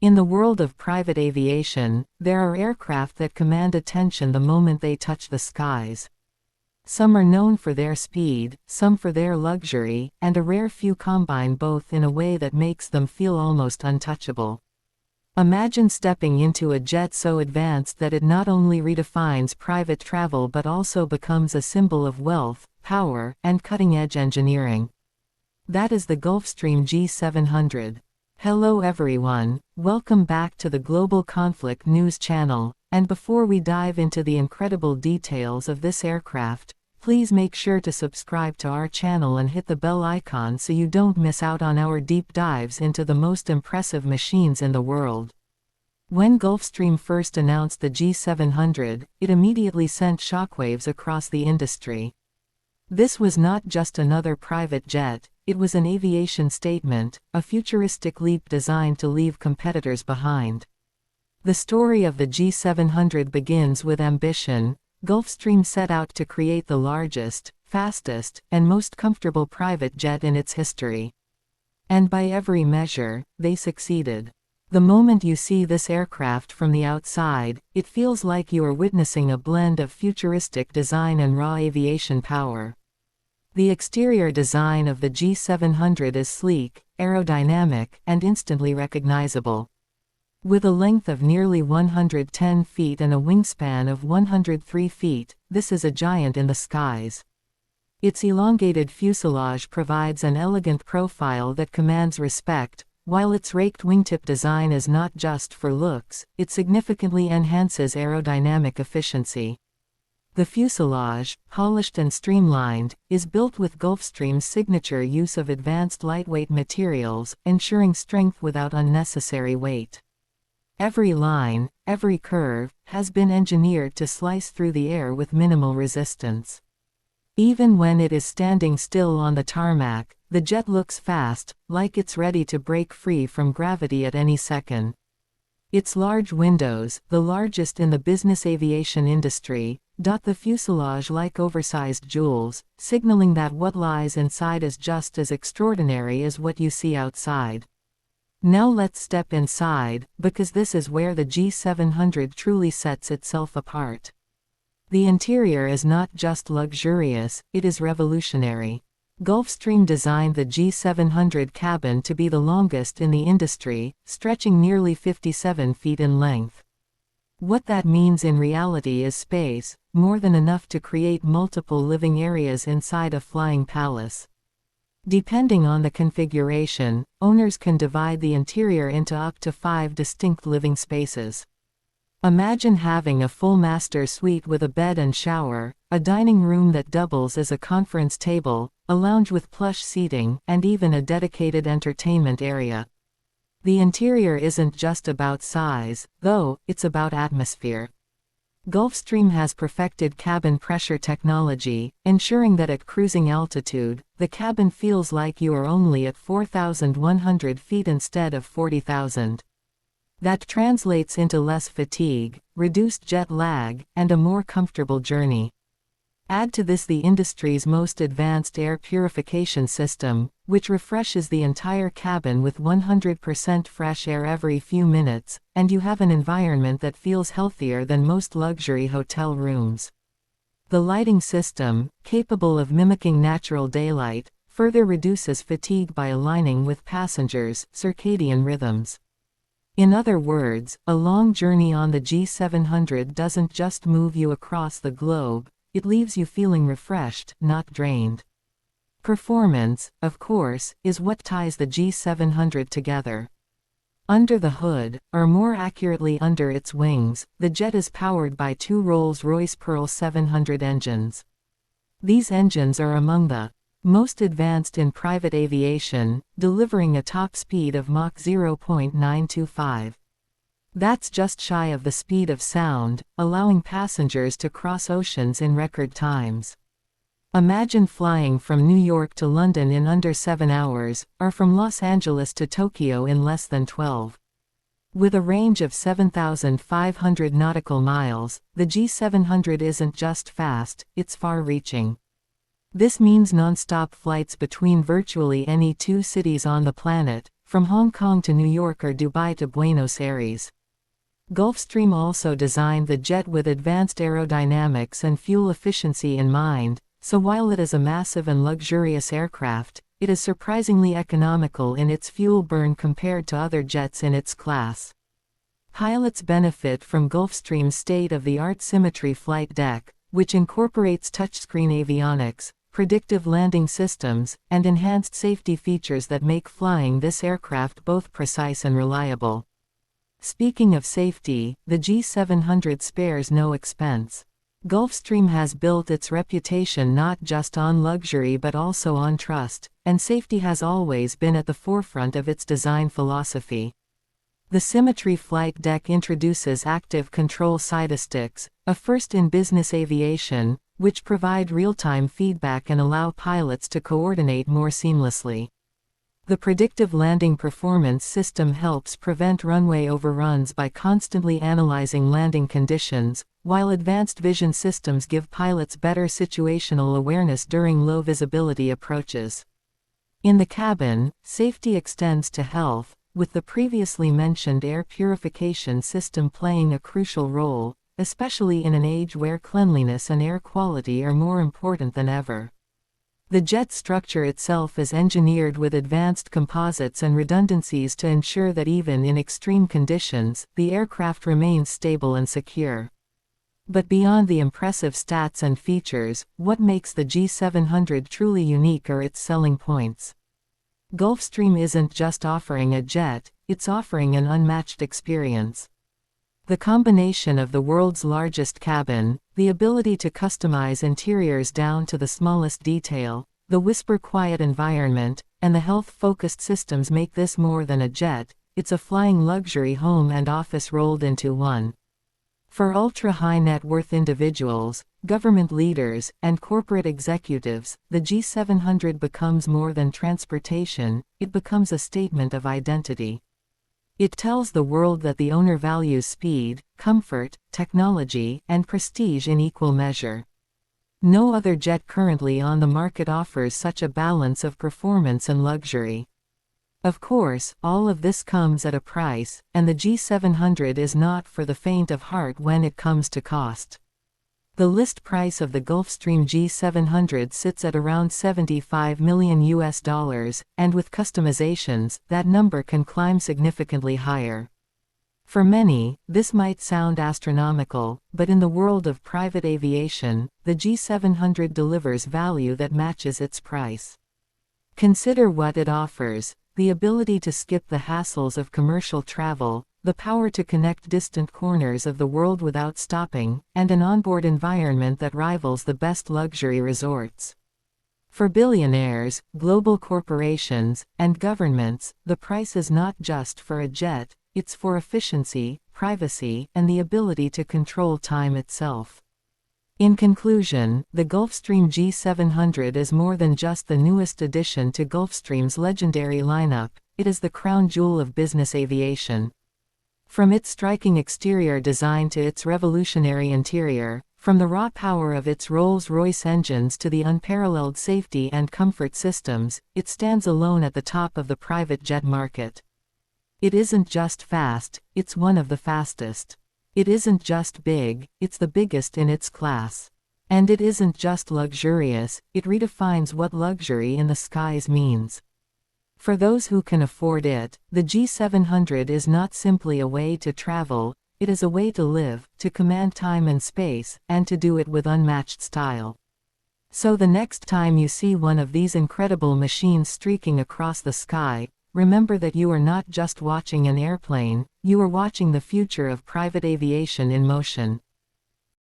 In the world of private aviation, there are aircraft that command attention the moment they touch the skies. Some are known for their speed, some for their luxury, and a rare few combine both in a way that makes them feel almost untouchable. Imagine stepping into a jet so advanced that it not only redefines private travel but also becomes a symbol of wealth, power, and cutting-edge engineering. That is the Gulfstream G700. Hello everyone, welcome back to the Global Conflict News channel, and before we dive into the incredible details of this aircraft, please make sure to subscribe to our channel and hit the bell icon so you don't miss out on our deep dives into the most impressive machines in the world. When Gulfstream first announced the G700, it immediately sent shockwaves across the industry. This was not just another private jet, it was an aviation statement, a futuristic leap designed to leave competitors behind. The story of the G700 begins with ambition. Gulfstream set out to create the largest, fastest, and most comfortable private jet in its history. And by every measure, they succeeded. The moment you see this aircraft from the outside, it feels like you are witnessing a blend of futuristic design and raw aviation power. The exterior design of the G700 is sleek, aerodynamic, and instantly recognizable. With a length of nearly 110 feet and a wingspan of 103 feet, this is a giant in the skies. Its elongated fuselage provides an elegant profile that commands respect, while its raked wingtip design is not just for looks, it significantly enhances aerodynamic efficiency. The fuselage, polished and streamlined, is built with Gulfstream's signature use of advanced lightweight materials, ensuring strength without unnecessary weight. Every line, every curve, has been engineered to slice through the air with minimal resistance. Even when it is standing still on the tarmac, the jet looks fast, like it's ready to break free from gravity at any second. Its large windows, the largest in the business aviation industry, dot the fuselage like oversized jewels, signaling that what lies inside is just as extraordinary as what you see outside. Now let's step inside, because this is where the G700 truly sets itself apart. The interior is not just luxurious, it is revolutionary. Gulfstream designed the G700 cabin to be the longest in the industry, stretching nearly 57 feet in length. What that means in reality is space, more than enough to create multiple living areas inside a flying palace. Depending on the configuration, owners can divide the interior into up to 5 distinct living spaces. Imagine having a full master suite with a bed and shower, a dining room that doubles as a conference table, a lounge with plush seating, and even a dedicated entertainment area. The interior isn't just about size, though, it's about atmosphere. Gulfstream has perfected cabin pressure technology, ensuring that at cruising altitude, the cabin feels like you are only at 4,100 feet instead of 40,000. That translates into less fatigue, reduced jet lag, and a more comfortable journey. Add to this the industry's most advanced air purification system, which refreshes the entire cabin with 100% fresh air every few minutes, and you have an environment that feels healthier than most luxury hotel rooms. The lighting system, capable of mimicking natural daylight, further reduces fatigue by aligning with passengers' circadian rhythms. In other words, a long journey on the G700 doesn't just move you across the globe, it leaves you feeling refreshed, not drained. Performance, of course, is what ties the G700 together. Under the hood, or more accurately under its wings, the jet is powered by 2 Rolls-Royce Pearl 700 engines. These engines are among the most advanced in private aviation, delivering a top speed of Mach 0.925. That's just shy of the speed of sound, allowing passengers to cross oceans in record times. Imagine flying from New York to London in under 7 hours, or from Los Angeles to Tokyo in less than 12. With a range of 7,500 nautical miles, the G700 isn't just fast, it's far-reaching. This means non-stop flights between virtually any two cities on the planet, from Hong Kong to New York or Dubai to Buenos Aires. Gulfstream also designed the jet with advanced aerodynamics and fuel efficiency in mind, so while it is a massive and luxurious aircraft, it is surprisingly economical in its fuel burn compared to other jets in its class. Pilots benefit from Gulfstream's state-of-the-art Symmetry flight deck, which incorporates touchscreen avionics, predictive landing systems, and enhanced safety features that make flying this aircraft both precise and reliable. Speaking of safety, the G700 spares no expense. Gulfstream has built its reputation not just on luxury but also on trust, and safety has always been at the forefront of its design philosophy. The Symmetry flight deck introduces active control sidesticks, a first in business aviation, which provide real-time feedback and allow pilots to coordinate more seamlessly. The predictive landing performance system helps prevent runway overruns by constantly analyzing landing conditions, while advanced vision systems give pilots better situational awareness during low visibility approaches. In the cabin, safety extends to health, with the previously mentioned air purification system playing a crucial role, especially in an age where cleanliness and air quality are more important than ever. The jet structure itself is engineered with advanced composites and redundancies to ensure that even in extreme conditions, the aircraft remains stable and secure. But beyond the impressive stats and features, what makes the G700 truly unique are its selling points. Gulfstream isn't just offering a jet, it's offering an unmatched experience. The combination of the world's largest cabin, the ability to customize interiors down to the smallest detail, the whisper-quiet environment, and the health-focused systems make this more than a jet, it's a flying luxury home and office rolled into one. For ultra-high net worth individuals, government leaders, and corporate executives, the G700 becomes more than transportation, it becomes a statement of identity. It tells the world that the owner values speed, comfort, technology, and prestige in equal measure. No other jet currently on the market offers such a balance of performance and luxury. Of course, all of this comes at a price, and the G700 is not for the faint of heart when it comes to cost. The list price of the Gulfstream G700 sits at around $75 million, and with customizations, that number can climb significantly higher. For many, this might sound astronomical, but in the world of private aviation, the G700 delivers value that matches its price. Consider what it offers: the ability to skip the hassles of commercial travel, the power to connect distant corners of the world without stopping, and an onboard environment that rivals the best luxury resorts. For billionaires, global corporations, and governments, the price is not just for a jet, it's for efficiency, privacy, and the ability to control time itself. In conclusion, the Gulfstream G700 is more than just the newest addition to Gulfstream's legendary lineup, it is the crown jewel of business aviation. From its striking exterior design to its revolutionary interior, from the raw power of its Rolls-Royce engines to the unparalleled safety and comfort systems, it stands alone at the top of the private jet market. It isn't just fast, it's one of the fastest. It isn't just big, it's the biggest in its class. And it isn't just luxurious, it redefines what luxury in the skies means. For those who can afford it, the G700 is not simply a way to travel, it is a way to live, to command time and space, and to do it with unmatched style. So the next time you see one of these incredible machines streaking across the sky, remember that you are not just watching an airplane, you are watching the future of private aviation in motion.